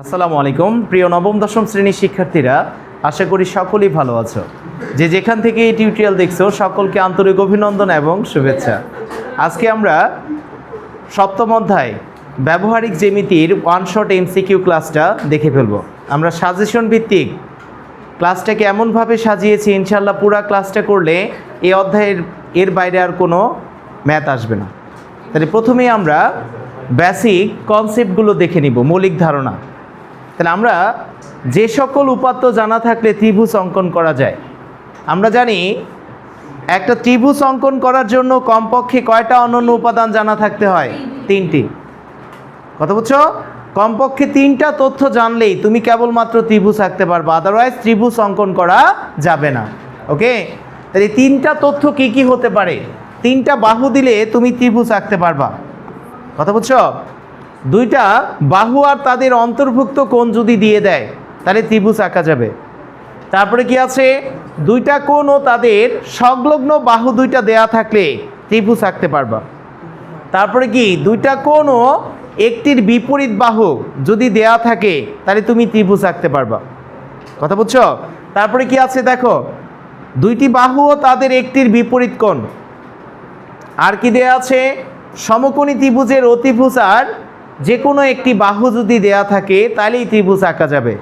আসসালামু আলাইকুম প্রিয় নবম দশম শ্রেণীর শিক্ষার্থীরা, আশা করি সকলেই ভালো আছো। যে যেখান থেকে এই টিউটোরিয়াল দেখছো সকলকে আন্তরিক অভিনন্দন এবং শুভেচ্ছা। আজকে আমরা সপ্তম অধ্যায় ব্যবহারিক জ্যামিতির ওয়ান শট এমসিকিউ ক্লাসটা দেখে ফেলবো। আমরা সাজেশন ভিত্তিক ক্লাসটাকে এমনভাবে সাজিয়েছি, ইনশাল্লাহ পুরা ক্লাসটা করলে এই অধ্যায়ের এর বাইরে আর কোনো ম্যাথ আসবে না। তাহলে প্রথমেই আমরা বেসিক কনসেপ্টগুলো দেখে নিব, মৌলিক ধারণা। তাহলে আমরা যে সকল উপাত্ত জানা থাকলে ত্রিভুজ অঙ্কন করা যায়। আমরা জানি একটা ত্রিভুজ অঙ্কন করার জন্য কমপক্ষে কয়টা অনন্য উপাদান জানা থাকতে হয়? তিনটি। কথা বুঝছো? কমপক্ষে তিনটা তথ্য জানলেই তুমি কেবলমাত্র ত্রিভুজ আঁকতে পারবা, আদারওয়াইজ ত্রিভুজ অঙ্কন করা যাবে না। ওকে, তাহলে তিনটা তথ্য কি কি হতে পারে? তিনটা বাহু দিলে তুমি ত্রিভুজ আঁকতে পারবা। কথা বুঝছো? দুইটা বাহু আর তাদের অন্তর্ভুক্ত কোণ যদি দিয়ে দেয় তাহলে ত্রিভুজ আঁকা যাবে। তারপরে কি আছে? দুইটা কোণ ও তাদের সংলগ্ন বাহু দুইটা দেয়া থাকলে ত্রিভুজ আঁকতে পারবা। তারপরে কি? দুইটা কোণ ও একটির বিপরীত বাহু যদি দেয়া থাকে তাহলে তুমি ত্রিভুজ আঁকতে পারবা। কথা বুঝছো? তারপরে কি আছে দেখো, দুইটি বাহু ও তাদের একটির বিপরীত কোণ। আর কি দেয়া আছে? সমকোণী ত্রিভুজের অতিভুজ আর যে কোনো একটি বাহু যদি দেয়া থাকে তাহলেই ত্রিভুজ আঁকা যাবে।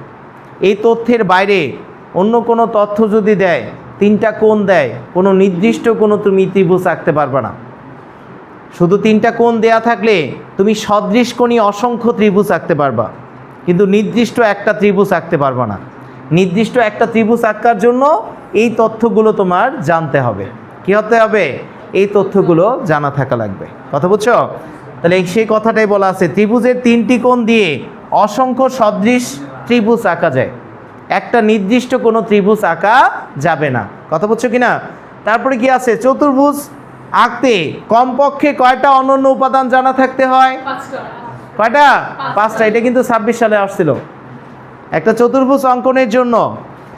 এই তথ্যের বাইরে অন্য কোনো তথ্য যদি দেয়, তিনটা কোণ দেয়, কোনো নির্দিষ্ট কোনো তুমি ত্রিভুজ আঁকতে পারবে না। শুধু তিনটা কোণ দেয়া থাকলে তুমি সদৃশকোণী অসংখ্য ত্রিভুজ আঁকতে পারবা, কিন্তু নির্দিষ্ট একটা ত্রিভুজ আঁকতে পারবা না। নির্দিষ্ট একটা ত্রিভুজ আঁকার জন্য এই তথ্যগুলো তোমার জানতে হবে। কি হতে হবে? এই তথ্যগুলো জানা থাকা লাগবে। কথা বুঝছো? তাহলে সেই কথাটাই বলা আছে, ত্রিভুজের তিনটি কোণ দিয়ে অসংখ্য সদৃশ ত্রিভুজ আঁকা যায়, একটা নির্দিষ্ট কোনো ত্রিভুজ আঁকা যাবে না। কথা বুঝছো কিনা? তারপরে কি আছে? চতুর্ভুজ আঁকতে কমপক্ষে কয়টা অনন্য উপাদান জানা থাকতে হয়? কয়টা? পাঁচটা। এটা কিন্তু 26 সালে আসছিল। একটা চতুর্ভুজ অঙ্কনের জন্য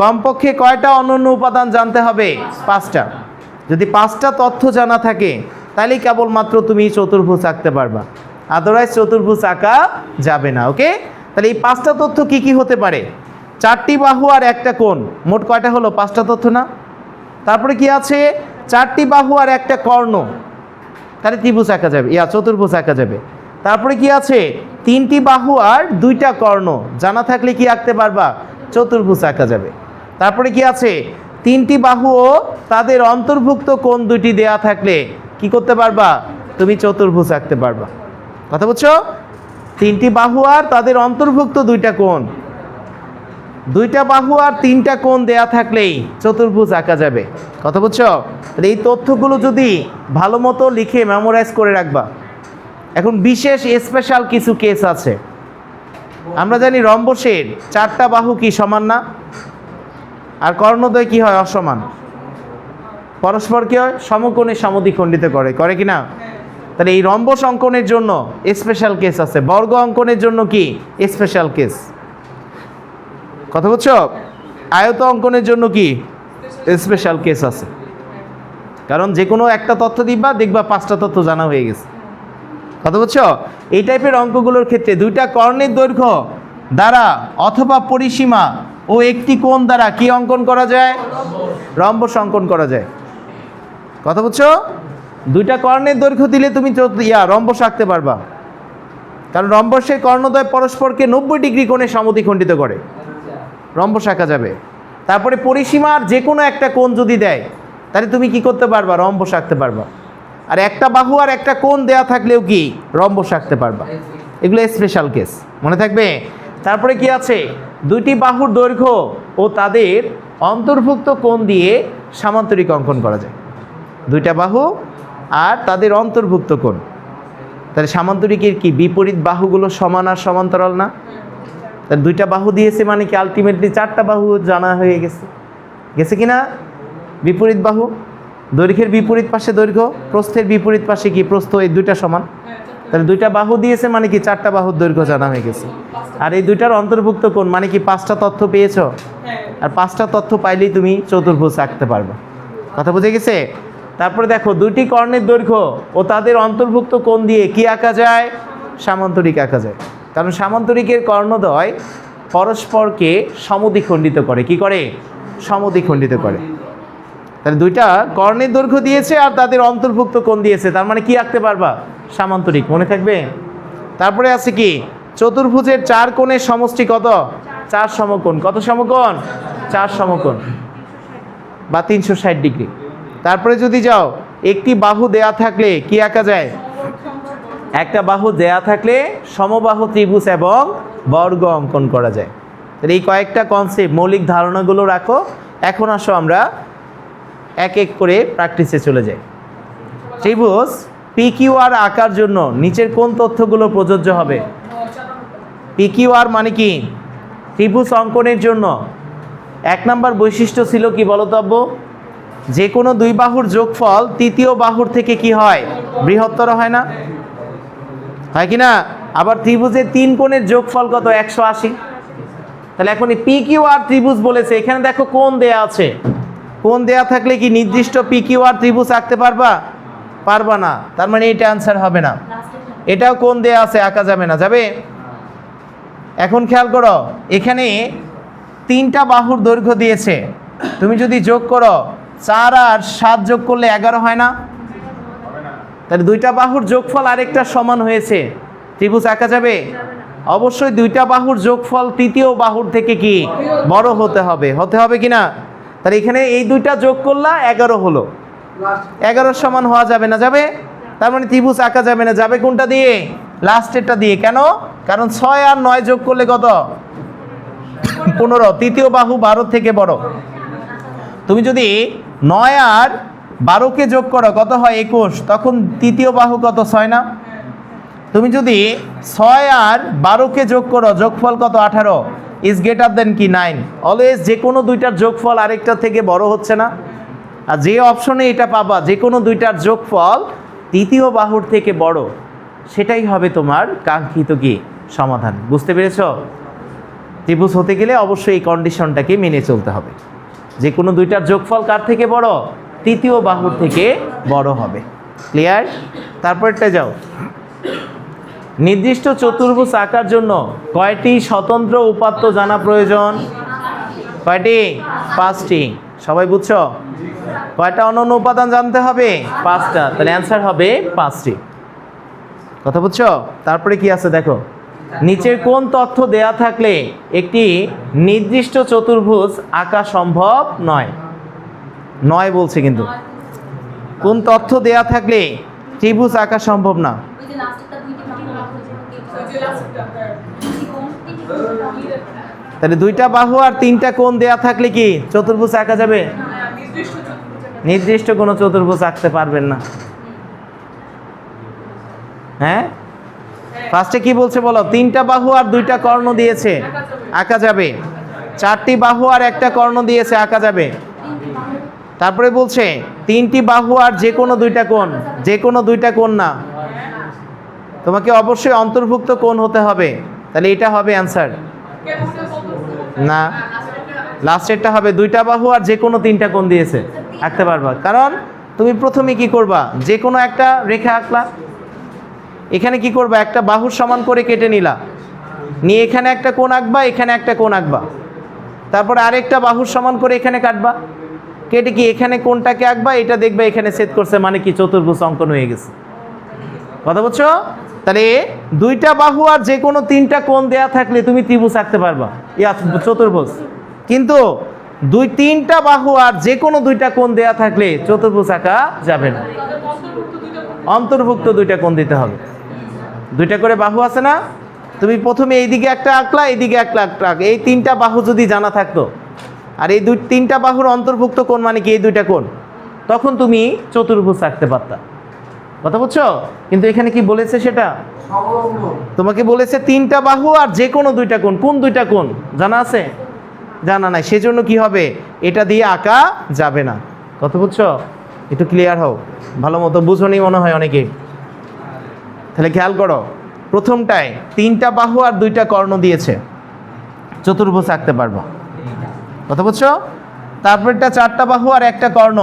কমপক্ষে কয়টা অনন্য উপাদান জানতে হবে? পাঁচটা। যদি পাঁচটা তথ্য জানা থাকে তাহলে কেবলমাত্র তুমি চতুর্ভুজ আঁকতে পারবা, আদারওয়াইজ চতুর্ভুজ আঁকা যাবে না। ওকে, তাহলে এই পাঁচটা তথ্য কি কি হতে পারে? চারটি বাহু আর একটা কোণ। মোট কয়টা হলো? পাঁচটা তথ্য না? তারপরে কি আছে? চারটি বাহু আর একটা কর্ণ, তাহলে ত্রিভুজ আঁকা যাবে, চতুর্ভুজ আঁকা যাবে। তারপরে কি আছে? তিনটি বাহু আর দুইটা কর্ণ জানা থাকলে কি আঁকতে পারবা? চতুর্ভুজ আঁকা যাবে। তারপরে কি আছে? তিনটি বাহু ও তাদের অন্তর্ভুক্ত কোণ দুইটি দেয়া থাকলে কি করতে পারবা? তুমি চতুর্ভুজ আঁকতে পারবা। কথা বুঝছো? তিনটি বাহু আর তাদের অন্তর্ভুক্ত দুইটা কোণ, দুইটা বাহু আর তিনটা কোণ দেয়া থাকলেই চতুর্ভুজ আঁকা যাবে। কথা বুঝছো? এই তথ্যগুলো যদি ভালো মতো লিখে মেমোরাইজ করে রাখবা। এখন বিশেষ স্পেশাল কিছু কেস আছে। আমরা জানি রম্বসের চারটা বাহু কি সমান না? আর কর্ণদ্বয় কি হয়? অসমান। পরস্পর কি হয়? সমকোণে সমদ্বিখণ্ডিত করে কি না? তাহলে এই রম্বস অঙ্কনের জন্য স্পেশাল কেস আছে, বর্গ অঙ্কনের জন্য কি স্পেশাল কেস। কথা বুঝছো? আয়ত অঙ্কনের জন্য কি স্পেশাল কেস আছে। কারণ যে কোনো একটা তথ্য দেখবা পাঁচটা তথ্য জানা হয়ে গেছে। কথা বুঝছো? এই টাইপের অঙ্কগুলোর ক্ষেত্রে দুইটা কর্ণের দৈর্ঘ্য দ্বারা অথবা পরিসীমা ও একটি কোণ দ্বারা কি অঙ্কন করা যায়? রম্বস অঙ্কন করা যায়। কথা বুঝছো? দুইটা কর্ণের দৈর্ঘ্য দিলে তুমি রম্বস আঁকতে পারবা, কারণ রম্বসের কর্ণদ্বয় পরস্পরকে 90 ডিগ্রি কোণে সমদ্বিখণ্ডিত করে, রম্বস আঁকা যাবে। তারপরে পরিসীমার যে কোনো একটা কোণ যদি দেয় তাহলে তুমি কি করতে পারবা? রম্বস আঁকতে পারবা। আর একটা বাহু আর একটা কোণ দেয়া থাকলেও কি রম্বস আঁকতে পারবা। এগুলো স্পেশাল কেস, মনে থাকবে। তারপরে কি আছে? দুইটি বাহুর দৈর্ঘ্য ও তাদের অন্তর্ভুক্ত কোণ দিয়ে সামান্তরিক অঙ্কন করা যায়। দুইটা বাহু আর তাদের অন্তর্ভুক্ত কোণ, তাহলে সামান্তরিকের কি বিপরীত বাহুগুলো সমান আর সমান্তরাল না? তাহলে দুইটা বাহু দিয়েছে মানে কি আলটিমেটলি চারটা বাহু জানা হয়ে গেছে কি না? বিপরীত বাহু, দৈর্ঘ্যের বিপরীত পাশে দৈর্ঘ্য, প্রস্থের বিপরীত পাশে কি প্রস্থ, এই দুইটা সমান। তাহলে দুইটা বাহু দিয়েছে মানে কি চারটা বাহুর দৈর্ঘ্য জানা হয়ে গেছে। আর এই দুইটার অন্তর্ভুক্ত কোণ মানে কি পাঁচটা তথ্য পেয়েছো। আর পাঁচটা তথ্য পাইলেই তুমি চতুর্ভুজ আঁকতে পারবে। কথা বুঝে গেছে? তারপরে দেখো, দুইটি কর্ণের দৈর্ঘ্য ও তাদের অন্তর্ভুক্ত কোণ দিয়ে কি আঁকা যায়? সামান্তরিক আঁকা যায়। কারণ সামান্তরিকের কর্ণদ্বয় পরস্পরকে সমদ্বিখণ্ডিত করে। কি করে? সমদ্বিখণ্ডিত করে। তাহলে দুইটা কর্ণের দৈর্ঘ্য দিয়েছে আর তাদের অন্তর্ভুক্ত কোণ দিয়েছে, তার মানে কি রাখতে পারবা? সামান্তরিক। মনে থাকবে? তারপরে আছে কি? চতুর্ভুজের 4 কোণের সমষ্টি কত? 4 সমকোণ। কত সমকোণ? 4 সমকোণ বা 360 ডিগ্রি। তারপরে যদি যাও, একটি বাহু দেয়া থাকলে কি আঁকা যায়? একটা বাহু দেয়া থাকলে সমবাহু ত্রিভুজ এবং বর্গ অঙ্কন করা যায়। তাহলে এই কয়েকটা কনসেপ্ট, মৌলিক ধারণাগুলো রাখো। এখন আসো আমরা এক এক করে প্র্যাকটিসে চলে যাই। ত্রিভুজ PQR আঁকার জন্য নিচের কোন তথ্যগুলো প্রযোজ্য হবে? PQR মানে কি? ত্রিভুজ অঙ্কনের জন্য 1 নম্বর বৈশিষ্ট্য ছিল কি বলো তো আব্বু? যে কোনো দুই বাহুর যোগফল তৃতীয় বাহুর থেকে কি হয়? বৃহত্তর হয় না? হয় কি না? আবার ত্রিভুজের 3 কোণের যোগফল কত? 180। তাহলে এখন এই PQR ত্রিভুজ বলেছে, এখানে দেখো কোণ দেয়া আছে। কোণ দেয়া থাকলে কি নির্দিষ্ট PQR ত্রিভুজ আঁকতে পারবা? পারবা না। তার মানে এটা অ্যান্সার হবে না। এটাও কোণ দেয়া আছে, আঁকা যাবে না। যাবে? এখন খেয়াল করো, এখানে 3টা বাহুর দৈর্ঘ্য দিয়েছে। তুমি যদি যোগ করো, 4 আর 7 যোগ করলে 11 হয় না? তাহলে 2টা বাহুর যোগফল আরেকটা সমান হয়েছে, ত্রিভুজ আঁকা যাবে? অবশ্যই 2টা বাহুর যোগফল তৃতীয় বাহুর থেকে কি বড় হতে হবে। হতে হবে কি না? তাহলে এখানে এই 2টা যোগ করলা 11 হলো। 11 সমান হওয়া যাবে না? যাবে? তার মানে ত্রিভুজ আঁকা যাবে না। যাবে কোনটা দিয়ে? লাস্টেরটা দিয়ে। কেন? কারণ 6 আর 9 যোগ করলে কত? 15। তৃতীয় বাহু 12 থেকে বড়। তুমি যদি 9 আর 12কে যোগ করো কত হয়? 21। তখন তৃতীয় বাহু কত? 6 না? তুমি যদি 6 আর 12কে যোগ করো, যোগফল কত? 18 ইজ গ্রেটার দেন কি 9। অলওয়েজ যে কোনো দুইটার যোগফল আরেকটা থেকে বড় হচ্ছে না? আর যে অপশনে এটা পাবা, যে কোনো দুইটার যোগফল তৃতীয় বাহুর থেকে বড়, সেটাই হবে তোমার কাঙ্ক্ষিত কি সমাধান। বুঝতে পেরেছ? ত্রিভুজ হতে গেলে অবশ্যই এই কন্ডিশনটাকে মেনে চলতে হবে। যে কোনো দুইটার যোগফল কার থেকে বড়? তৃতীয় বাহুর থেকে বড় হবে। ক্লিয়ার? তারপরটা যাও। নির্দিষ্ট চতুর্ভুজ আঁকার জন্য কয়টি স্বতন্ত্র উপাত্ত জানা প্রয়োজন? কয়টি? 5টি। সবাই বুঝছো? কয়টা অনন্য উপাদান জানতে হবে? 5টা। তাহলে অ্যান্সার হবে 5টি। কথা বুঝছো? তারপরে কি আছে দেখো, নিচের কোন তথ্য দেয়া থাকলে একটি নির্দিষ্ট চতুর্ভুজ আঁকা সম্ভব নয়? নয় বলছে, কিন্তু কোন তথ্য দেয়া থাকলে ত্রিভুজ আঁকা সম্ভব না? তাহলে 2টা বাহু আর 3টা কোণ দেয়া থাকলে কি চতুর্ভুজ আঁকা যাবে? নির্দিষ্ট কোনো চতুর্ভুজ আঁকতে পারবেন না। হ্যাঁ, ফার্স্টে কি বলছে বলো? 3টা বাহু আর 2টা কর্ণ দিয়েছে, আঁকা যাবে। 4টি বাহু আর একটা কর্ণ দিয়েছে, আঁকা যাবে। তারপরে বলছে 3টি বাহু আর যে কোনো 2টা কোণ। যে কোনো 2টা কোণ না, তোমাকে অবশ্যই অন্তর্ভুক্ত কোণ হতে হবে। তাহলে এটা হবে অ্যান্সার না, লাস্টেরটা হবে 2টা বাহু আর যে কোনো 3টা কোণ দিয়েছে, আঁকতে পারবা। কারণ তুমি প্রথমে কি করবা? যে কোনো একটা রেখা আঁকলা, এখানে কি করবা? একটা বাহুর সমান করে কেটে নিলা, নিয়ে এখানে একটা কোণ আঁকবা, এখানে একটা কোণ আঁকবা। তারপরে আরেকটা বাহুর সমান করে এখানে কাটবা, কেটে কি এখানে কোণটাকে আঁকবা, এটা দেখবে এখানে ছেদ করছে, মানে কি চতুর্ভুজ অঙ্কন হয়ে গেছে। কথা বুঝছো? তাহলে 2টা বাহু আর যে কোনো 3টা কোণ দেয়া থাকলে তুমি ত্রিভুজ আঁকতে পারবা, চতুর্ভুজ। কিন্তু 3টা বাহু আর যে কোনো 2টা কোণ দেয়া থাকলে চতুর্ভুজ আঁকা যাবে না। অন্তর্ভুক্ত 2টা কোণ দিতে হবে। 2টা করে বাহু আছে না? তুমি প্রথমে এইদিকে একটা আঁকলা, এইদিকে একটা আঁকলা। এই 3টা বাহু যদি জানা থাকতো, আর এই 3টা বাহুর অন্তর্ভুক্ত কোণ মানে কি এই 2টা কোণ, তখন তুমি চতুর্ভুজ আঁকতে পারতা। কথা বুঝছো? কিন্তু এখানে কি বলেছে সেটা তোমাকে বলেছে 3টা বাহু আর যে কোনো 2টা কোণ। কোন 2টা কোণ জানা আছে? জানা নাই, সেজন্য কি হবে? এটা দিয়ে আঁকা যাবে না। কথা বুঝছো? একটু ক্লিয়ার হও, ভালো মতো বুঝোনি মনে হয় অনেকে। তাহলে খেয়াল করো, প্রথমটায় 3টা বাহু আর 2টা কর্ণ দিয়েছে, চতুর্ভুজ আঁকতে পারবো। কথা বুঝছো? তারপরটা 4টা বাহু আর একটা কর্ণ,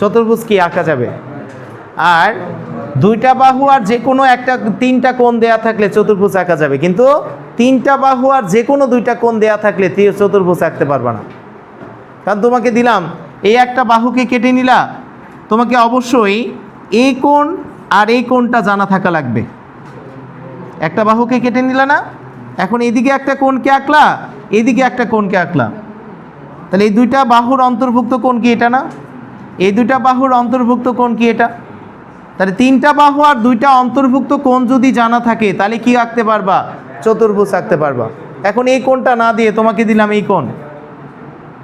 চতুর্ভুজ কি আঁকা যাবে। আর দুইটা বাহু আর যে কোনো একটা তিনটা কোণ দেয়া থাকলে চতুর্ভুজ আঁকা যাবে, কিন্তু তিনটা বাহু আর যে কোনো দুইটা কোণ দেয়া থাকলে চতুর্ভুজ আঁকতে পারবে না। কারণ তোমাকে দিলাম এই একটা বাহুকে কেটে নিলা, তোমাকে অবশ্যই এই কোণ আর এই কোণটা জানা থাকা লাগবে। একটা বাহুকে কেটে নিলা না, এখন এদিকে একটা কোণকে আঁকলা, এদিকে একটা কোণকে আঁকলা, তাহলে এই দুইটা বাহুর অন্তর্ভুক্ত কোণ কি এটা না? এই দুইটা বাহুর অন্তর্ভুক্ত কোণ কি এটা? তাহলে তিনটা বাহু আর দুইটা অন্তর্ভুক্ত কোণ যদি জানা থাকে তাহলে কি আঁকতে পারবা? চতুর্ভুজ আঁকতে পারবা। এখন এই কোণটা না দিয়ে তোমাকে দিলাম এই কোণ,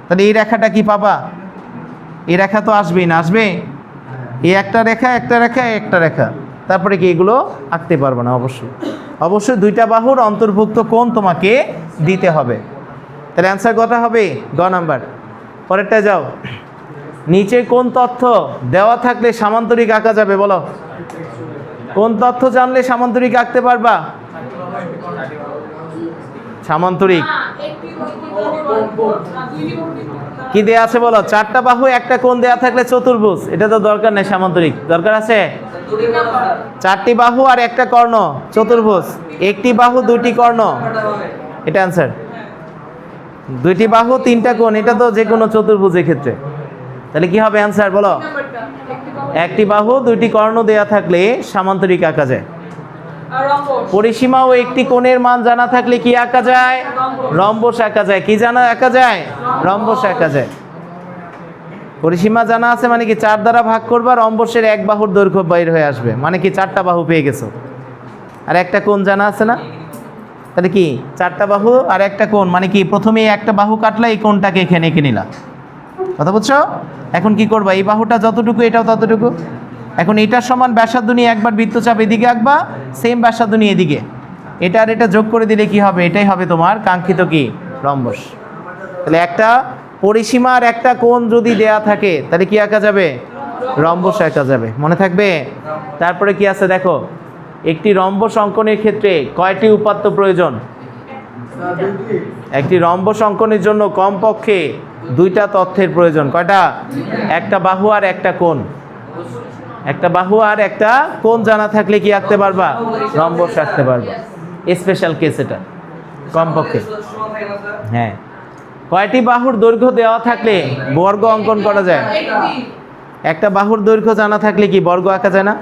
তাহলে এই রেখাটা কি পাবা? এই রেখা তো আসবেই না, আসবে এই একটা রেখা একটা রেখা একটা রেখা, তারপরে কি এগুলো আঁকতে পারবে না। অবশ্যই দুইটা বাহুর অন্তর্ভুক্ত কোণ তোমাকে দিতে হবে। তাহলে অ্যান্সার কত হবে? গ নাম্বার। পরেরটা যাও। নিচে কোন তথ্য দেওয়া থাকলে সামান্তরিক আঁকা যাবে? বলো, কোন তথ্য জানলে সামান্তরিক আঁকতে পারবা? সামান্তরিক কি দেয়া আছে বলো? চারটা বাহু একটা কোণ দেয়া থাকলে চতুর্ভুজ, এটা তো দরকার নেই। সামান্তরিক দরকার আছে? চারটি বাহু আর একটা কর্ণ চতুর্ভুজ, একটি বাহু দুইটি কর্ণ, এটা অ্যান্সার। দুইটি বাহু তিনটা কোণ, এটা তো যে কোনো চতুর্ভুজের ক্ষেত্রে। তাহলে কি হবে অ্যান্সার বলো? একটি বাহু দুইটি কর্ণ দেয়া থাকলে সামান্তরিক আঁকা যায়। পরিসীমা ও একটি কোণের মান জানা থাকলে কি আঁকা যায়? রম্বস আঁকা যায়। কি জানা আঁকা যায়? রম্বস আঁকা যায়। পরিসীমা জানা আছে মানে কি 4 দ্বারা ভাগ করবা, রম্বসের এক বাহুর দৈর্ঘ্য বাইর হয়ে আসবে, মানে কি 4টা বাহু পেয়ে গেছো। আর একটা কোণ জানা আছে না, তাহলে কি 4টা বাহু আর একটা কোণ, মানে কি প্রথমে একটা বাহু কাটলা, এই কোণটাকে এখানে এঁকে নিলা। কথা বুঝছো? এখন কি করবা? এই বাহুটা যতটুকু এটাও ততটুকু। এখন এটার সমান ব্যাসার্ধ নিয়ে একবার বৃত্তচাপ এদিকে আঁকবা, সেম ব্যাসার্ধ নিয়ে এদিকে, এটা আর এটা যোগ করে দিলে কি হবে? এটাই হবে তোমার কাঙ্ক্ষিত কি? রম্বস। তাহলে একটা পরিসীমা আর একটা কোণ যদি দেয়া থাকে তাহলে কি আঁকা যাবে? রম্বস আঁকা যাবে। মনে থাকবে? তারপরে কি আছে দেখো, একটি রম্বস অঙ্কনের ক্ষেত্রে কয়টি উপাত্ত প্রয়োজন? একটি রম্বস অঙ্কনের জন্য কমপক্ষে দুইটা তথ্যের প্রয়োজন। কয়টা? একটা বাহু আর একটা কোণ। একটা বাহু আর একটা কোণ জানা থাকলে কি আঁকতে পারবা? রম্বস আঁকতে পারবা। স্পেশাল কেস এটা, কমপক্ষে। হ্যাঁ, কয়টি বাহুর দৈর্ঘ্য দেওয়া থাকলে বর্গ অঙ্কন করা যায়? একটা বাহুর দৈর্ঘ্য জানা থাকলে কি বর্গ আঁকা যায় না?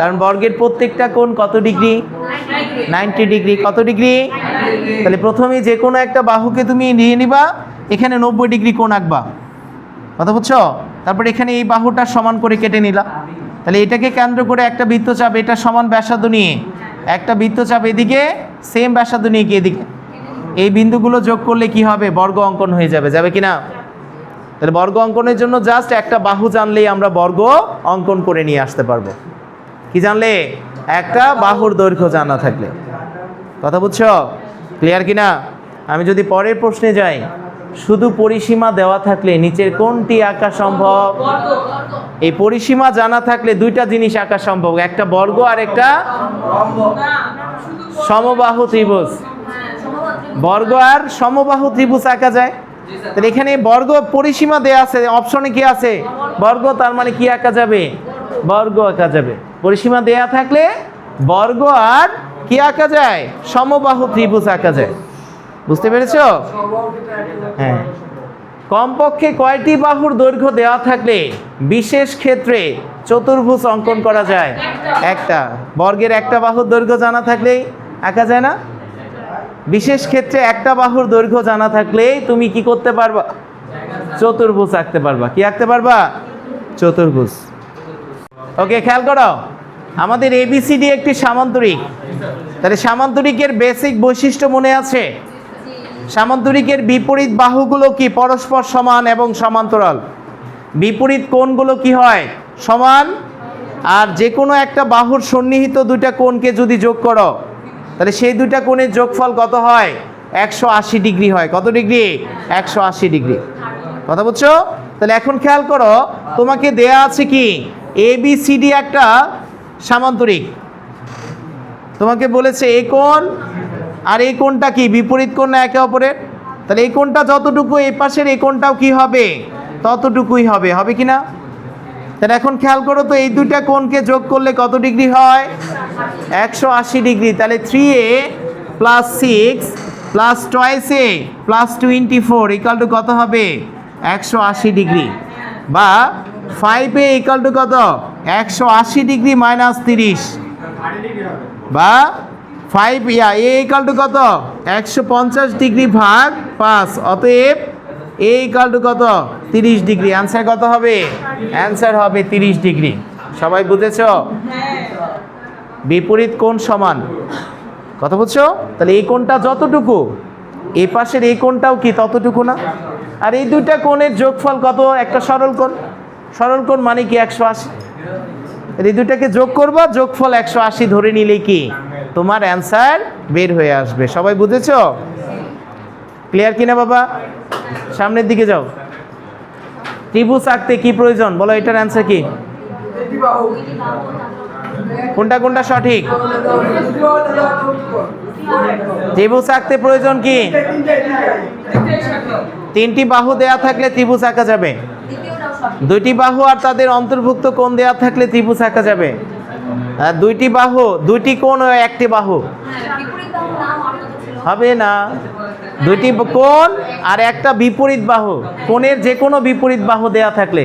কারণ বর্গের প্রত্যেকটা কোণ কত ডিগ্রি? 90 ডিগ্রি। কত ডিগ্রি? তাহলে প্রথমে যে কোনো একটা বাহুকে তুমি নিয়ে নিবা, এখানে 90 ডিগ্রি কোণ আঁকবা। কথা বুঝছো? তারপর এখানে এই বাহুটা সমান করে কেটে নিলা, তাহলে এটাকে কেন্দ্র করে একটা বৃত্তচাপ, এটা সমান ব্যাসার্ধ নিয়ে একটা বৃত্তচাপ এদিকে, সেম ব্যাসার্ধ নিয়ে কি এদিকে, এই বিন্দুগুলো যোগ করলে কি হবে? বর্গ অঙ্কন হয়ে যাবে। যাবে কি না? তাহলে বর্গ অঙ্কনের জন্য জাস্ট একটা বাহু জানলেই আমরা বর্গ অঙ্কন করে নিয়ে আসতে পারবো। কি জানলে? একটা বাহুর দৈর্ঘ্য জানা থাকলে। কথা বুঝছো? ক্লিয়ার কি না? আমি যদি পরের প্রশ্নে যাই, শুধু পরিসীমা দেওয়া থাকলে নিচের কোনটি আঁকা সম্ভব? এই পরিসীমা জানা থাকলে দুইটা জিনিস আঁকা সম্ভব, একটা বর্গ আর একটা সমবাহু ত্রিভুজ। বর্গ আর সমবাহু ত্রিভুজ আঁকা যায়। তাহলে এখানে বর্গ পরিসীমা দেয়া আছে, অপশনে কি আছে? বর্গ, তার মানে কি আঁকা যাবে? বর্গ আঁকা যাবে। পরিসীমা দেয়া থাকলে বর্গ আর কি আঁকা যায়? সমবাহু ত্রিভুজ আঁকা যায়। বুঝতে পেরেছো? হ্যাঁ। কমপক্ষে কয়টি বাহুর দৈর্ঘ্য দেওয়া থাকলে বিশেষ ক্ষেত্রে চতুর্ভুজ অঙ্কন করা যায়? একটা। বর্গের একটা বাহুর দৈর্ঘ্য জানা থাকলেই আঁকা যায় না? বিশেষ ক্ষেত্রে একটা বাহুর দৈর্ঘ্য জানা থাকলেই তুমি কি করতে পারবা? চতুর্ভুজ আঁকতে পারবা। কি আঁকতে পারবা? চতুর্ভুজ। ওকে, খেয়াল করো, আমাদের এবিসিডি একটি সামান্তরিক। তাহলে সামান্তরিকের বেসিক বৈশিষ্ট্য মনে আছে? সামান্তরিকের বিপরীত বাহুগুলো কি? পরস্পর সমান এবং সমান্তরাল। বিপরীত কোণগুলো কি হয়? সমান। আর যে কোনো একটা বাহুর সন্নিহিত দুইটা কোণকে যদি যোগ করো, তাহলে সেই দুইটা কোণের যোগফল কত হয়? 180 ডিগ্রি হয়। কত ডিগ্রি? 180 ডিগ্রি। কথা বুঝছো? তাহলে এখন খেয়াল করো, তোমাকে দেয়া আছে কি? এবিসিডি একটা সামান্তরিক। তোমাকে বলেছে এই কোণ আর এই কোণটা কি বিপরীত কোণ না একে অপরের? তাহলে এই কোণটা যতটুকু এই পাশের, এই কোণটাও কি হবে? ততটুকুই হবে। হবে কি না? তাহলে এখন খেয়াল করো তো, এই দুইটা কোণকে যোগ করলে কত ডিগ্রি হয়? 180 ডিগ্রি। তাহলে 3a plus 6 plus toys a plus 24 equal to কত হবে? 180 ডিগ্রি। বা 5a ইকাল টু কত? 180 ডিগ্রি মাইনাস 30, বা 5 a ইকাল টু কত? 150 ডিগ্রি ভাগ 5, অতএব a ইকাল টু কত? 30 ডিগ্রি। অ্যান্সার কত হবে? অ্যান্সার হবে 30 ডিগ্রি। সবাই বুঝেছো? বিপরীত কোণ সমান, কথা বুঝছো? তাহলে এই কোণটা যতটুকু, এই পাশের এই কোণটাও কি ততটুকু না? আর এই দুইটা কোণের যোগফল কত? একটা সরল কোণ। সরল কোণ মানে কি 180। এই দুইটাকে যোগ করবা, যোগফল 180 ধরে নিলে কি তোমার অ্যান্সার বের হয়ে আসবে। সবাই বুঝেছো? ক্লিয়ার কিনা বাবা? সামনের দিকে যাও। ত্রিভুজ আঁকতে কি প্রয়োজন বলো? এটার অ্যান্সার কি? কোনটা কোনটা সঠিক? ত্রিভুজ আঁকতে প্রয়োজন কি? তিনটি বাহু দেয়া থাকলে ত্রিভুজ আঁকা যাবে। দুইটি বাহু আর তাদের অন্তর্ভুক্ত কোণ দেয়া থাকলে ত্রিভুজ আঁকা যাবে। আর দুইটি বাহু, দুইটি কোণ ও একটি বাহু হবে না। দুইটি কোণ আর একটা বিপরীত বাহু, কোণের যে কোনো বিপরীত বাহু দেয়া থাকলে,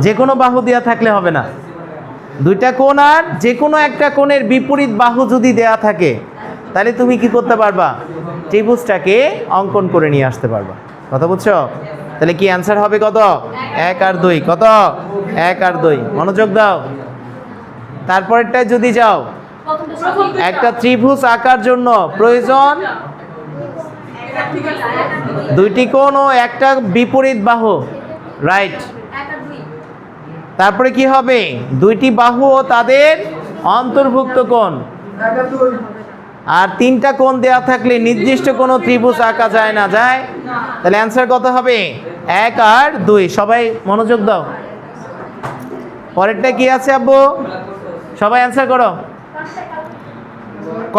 যে কোনো বাহু দেয়া থাকলে হবে না। দুইটা কোণ আর যে কোনো একটা কোণের বিপরীত বাহু যদি দেয়া থাকে, তাহলে তুমি কি করতে পারবা? ত্রিভুজটাকে অঙ্কন করে নিয়ে আসতে পারবা। কথা বুঝছো? তাহলে কি অ্যান্সার হবে কত? 1 আর 2। কত? 1 আর 2। মনোযোগ দাও। তারপরেরটায় যদি যাও, একটা ত্রিভুজ আঁকার জন্য প্রয়োজন দুইটি কোণ ও একটা বিপরীত বাহু, রাইট। তারপরে কি হবে? দুইটি বাহু ও তাদের অন্তর্ভুক্ত কোণ। আর তিনটা কোণ দেয়া থাকলে নির্দিষ্ট কোনো ত্রিভুজ আঁকা যায় না, যায়? তাহলে অ্যান্সার কত হবে? 1 আর 2। সবাই মনোযোগ দাও। পরেরটা কি আছে আব্বু? সবাই অ্যান্সার করো।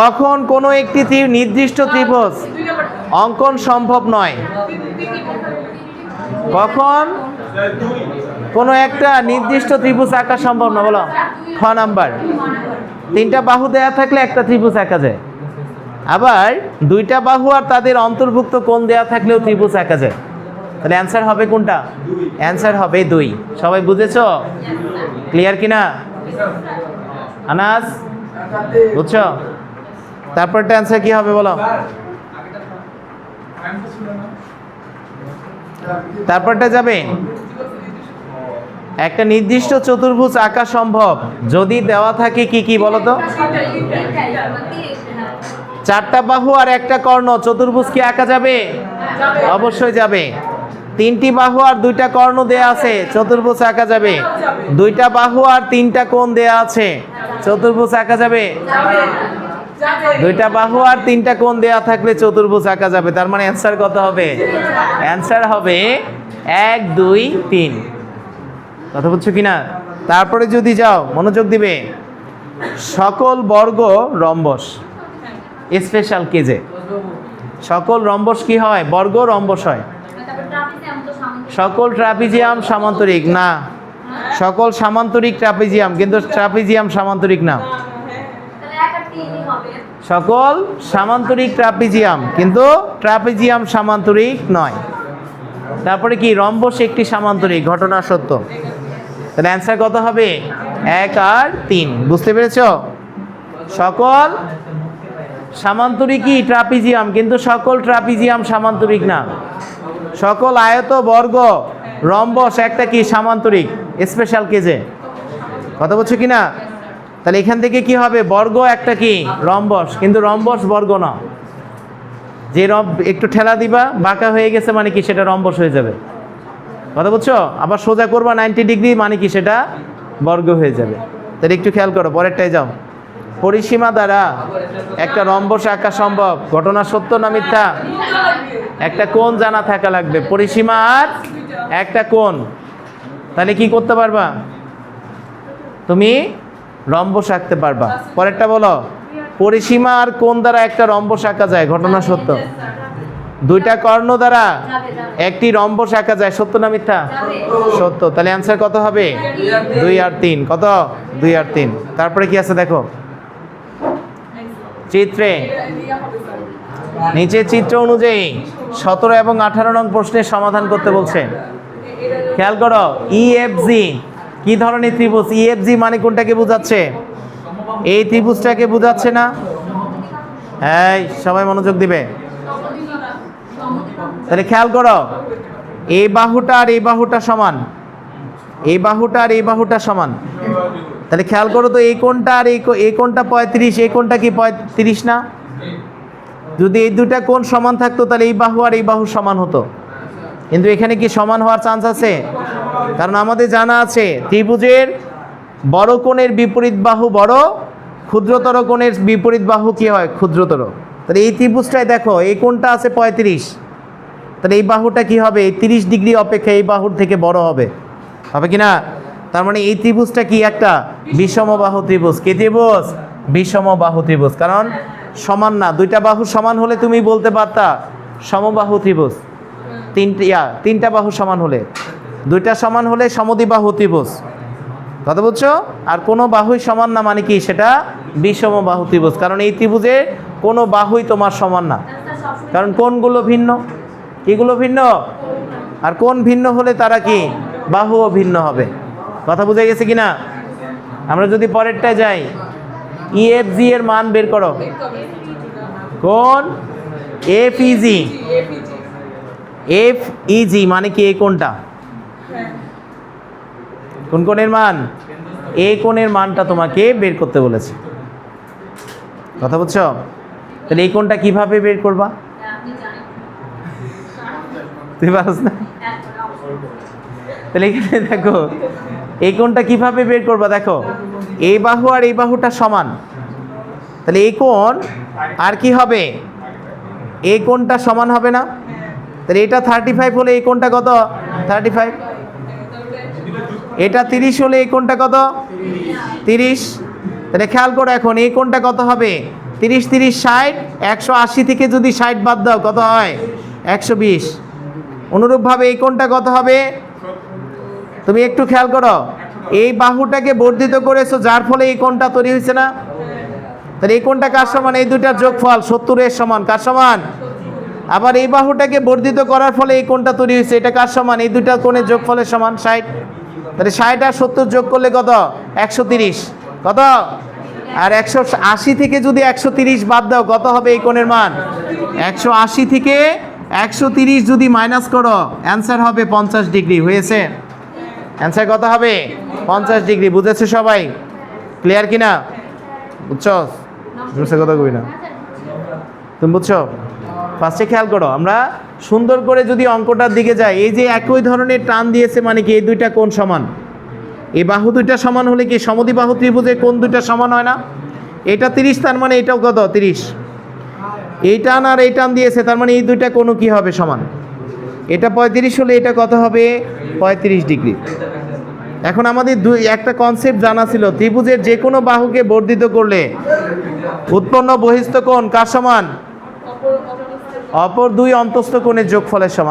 কখন কোনো একটি নির্দিষ্ট ত্রিভুজ অঙ্কন সম্ভব নয়? কখন কোনো একটা নির্দিষ্ট ত্রিভুজ আঁকা সম্ভব না বলো? খ নাম্বার, তিনটা বাহু দেয়া থাকলে একটা ত্রিভুজ আঁকা যায়। আবার দুইটা বাহু আর তাদের অন্তর্ভুক্ত কোণ দেয়া থাকলেও ত্রিভুজ আঁকা যায়। তাহলে অ্যান্সার হবে কোনটা? অ্যান্সার হবে 2। সবাই বুঝেছো? ক্লিয়ার কিনা? আনাস বুঝছো? তারপরটা অ্যান্সার কি হবে বলো? তারপরটা যাবে, একটা নির্দিষ্ট চতুর্ভুজ আঁকা সম্ভব যদি দেওয়া থাকে কি কি বলো তো? 4টা বাহু আর একটা কর্ণ, চতুর্ভুজ কি আঁকা যাবে? অবশ্যই যাবে। 3টি বাহু আর 2টা কর্ণ দেয়া আছে, চতুর্ভুজ আঁকা যাবে। 2টা বাহু আর 3টা কোণ দেয়া আছে, চতুর্ভুজ আঁকা যাবে। 2টা বাহু আর 3টা কোণ দেয়া থাকলে চতুর্ভুজ আঁকা যাবে। তার মানে অ্যান্সার কত হবে? অ্যান্সার হবে 1 2 3। কথা বুঝছো কিনা? তারপরে যদি যাও, মনোযোগ দিবে, সকল বর্গ রম্বস, স্পেশাল কেজে সকল রম্বস কি হয়? বর্গ রম্বস হয়। সকল ট্রাপিজিয়াম সামান্তরিক না, সকল সামান্তরিক ট্রাপিজিয়াম, কিন্তু ট্রাপিজিয়াম সামান্তরিক না। সকল সামান্তরিক ট্রাপিজিয়াম, কিন্তু ট্রাপিজিয়াম সামান্তরিক নয়। তারপরে কি? রম্বস একটি সামান্তরিক, ঘটনা সত্য। তাহলে অ্যান্সার কত হবে? 1 আর 3। বুঝতে পেরেছো? সকল সামান্তরিকই ট্রাপিজিয়াম, কিন্তু সকল ট্রাপিজিয়াম সামান্তরিক না। সকল আয়ত বর্গ রম্বস একটা কি? সামান্তরিক, স্পেশাল কেজে। কথা বলছো কিনা? তাহলে এখান থেকে কি হবে? বর্গ একটা কি? রম্বস, কিন্তু রম্বস বর্গ না। যে একটু ঠেলা দিবা, বাঁকা হয়ে গেছে মানে কি? সেটা রম্বস হয়ে যাবে। কথা বুঝছো? আবার সোজা করবা 90 ডিগ্রি মানে কি? সেটা বর্গ হয়ে যাবে। তাহলে একটু খেয়াল করো, পরেরটাই যাও। পরিসীমা দ্বারা একটা রম্বস আঁকা সম্ভব, ঘটনা সত্য না মিথ্যা? একটা কোণ জানা থাকা লাগবে, পরিসীমা আর একটা কোণ। তাহলে কি করতে পারবা? তুমি রম্বস আঁকতে পারবা। পরেরটা বলো, পরিসীমা আর কোণ দ্বারা একটা রম্বস আঁকা যায়, ঘটনা সত্য। দুইটা কর্ণ দ্বারা একটি রম্বস আঁকা যায়, সত্য না মিথ্যা? সত্য। তাহলে অ্যান্সার কত হবে? 2 আর 3। কত? 2 আর 3। তারপরে কি আছে দেখো চিত্রে, নিচে চিত্র অনুযায়ী 17 এবং 18 নং প্রশ্নের সমাধান করতে বলছে। খেয়াল করো, ইএফজি কি ধরনের ত্রিভুজ? ইএফজি মানে কোনটাকে বোঝাচ্ছে? এই ত্রিভুজটাকে বোঝাচ্ছে না? এই সবাই মনোযোগ দিবে। তাহলে খেয়াল করো, এই বাহুটা আর এই বাহুটা সমান, এই বাহুটা আর এই বাহুটা সমান। তাহলে খেয়াল করো তো, এই কোণটা আর এই কোণটা 35, এই কোণটা কি 35 না? যদি এই দুটা কোণ সমান থাকতো তাহলে এই বাহু আর এই বাহু সমান হতো, কিন্তু এখানে কি সমান হওয়ার চান্স আছে? কারণ আমাদের জানা আছে ত্রিভুজের বড় কোণের বিপরীত বাহু বড়, ক্ষুদ্রতর কোণের বিপরীত বাহু কি হয়? ক্ষুদ্রতর। তাহলে এই ত্রিভুজটায় দেখো, এই কোণটা আছে 35, তাহলে এই বাহুটা কি হবে? 30 ডিগ্রি অপেক্ষা এই বাহুর থেকে বড় হবে, হবে কি না? তার মানে এই ত্রিভুজটা কি একটা বিষমবাহু ত্রিভুজ। কি ত্রিভুজ? বিষমবাহু ত্রিভুজ। কারণ সমান না, দুইটা বাহু সমান হলে তুমি বলতে পারতা সমবাহু ত্রিভুজ। তিনটা বাহু সমান হলে, দুইটা সমান হলে সমদ্বিবাহু ত্রিভুজ। কথা বুঝছো? আর কোনো বাহুই সমান না মানে কি? সেটা বিষমবাহু ত্রিভুজ। কারণ এই ত্রিভুজে কোনো বাহুই তোমার সমান না, কারণ কোণগুলো ভিন্ন। কিগুলো ভিন্ন? আর কোণ ভিন্ন হলে তারা কি? বাহুও ভিন্ন হবে। কথা বুঝে গেছে কিনা? আমরা যদি পরেরটা যাই, ইএফজি এর মান বের করো। কোণ এফইজি, এফইজি মানে কি? এই কোণটা, কোন কোণের মান? এই কোণের মানটা তোমাকে বের করতে বলেছে। কথা বুঝছো? তাহলে এই কোণটা কিভাবে বের করবা? তুই পারছ না? তাহলে এখানে দেখো, এই কোণটা কিভাবে বের করবা? দেখো, এই বাহু আর এই বাহুটা সমান, তাহলে এই কোণ আর কি হবে? এই কোণটা সমান হবে না? তাহলে এটা 35 হলে এই কোণটা কত? 35। এটা 30 হলে এই কোণটা কত? 30। তাহলে খেয়াল করো, এখন এই কোণটা কত হবে? 30 30 60, 180 থেকে যদি 60 বাদ দাও কত হয়? 120। অনুরূপভাবে এই কোণটা কত হবে? তুমি একটু খেয়াল করো, এই বাহুটাকে বর্ধিত করেছো, যার ফলে এই কোণটা তৈরি হয়েছে না? তাহলে এই কোণটা কার সমান? এই দুইটার যোগফল 70 এর সমান। কার সমান? আবার এই বাহুটাকে বর্ধিত করার ফলে এই কোণটা তৈরি হয়েছে, এটা কার সমান? এই দুইটা কোণের যোগফলের সমান 60। তাহলে 60 আর 70 যোগ করলে কত? 130। কত? আর 180 থেকে যদি 130 বাদ দাও কত হবে এই কোণের মান? 180 থেকে 130 যদি মাইনাস করো, অ্যান্সার হবে 50 ডিগ্রি। হয়েছে? অ্যান্সার কত হবে? 50 ডিগ্রি। বুঝেছো সবাই? ক্লিয়ার কিনা? বুঝছো? বুঝছে কথা কই না? তুমি বুঝছো? ফার্স্টে খেয়াল করো, আমরা সুন্দর করে যদি অঙ্কটার দিকে যাই, এই যে একই ধরনের টান দিয়েছে মানে কি? এই দুইটা কোণ সমান, এই বাহু দুইটা সমান হলে কি সমদ্বিবাহু ত্রিভুজের কোণ দুইটা সমান হয় না? এটা 30, তার মানে এটাও কত? 30। এই টান আর এই টান দিয়েছে, তার মানে এই দুইটা কোণও কি হবে? সমান। এটা 35 হলে এটা কত হবে? 35 ডিগ্রি। এখন আমাদের একটা কনসেপ্ট জানা ছিল, ত্রিভুজের যে কোনো বাহুকে বর্ধিত করলে উৎপন্ন বহিস্থ কোণ কার সমান? অপর দুই অন্তস্থ কোণের যোগফলের সমান।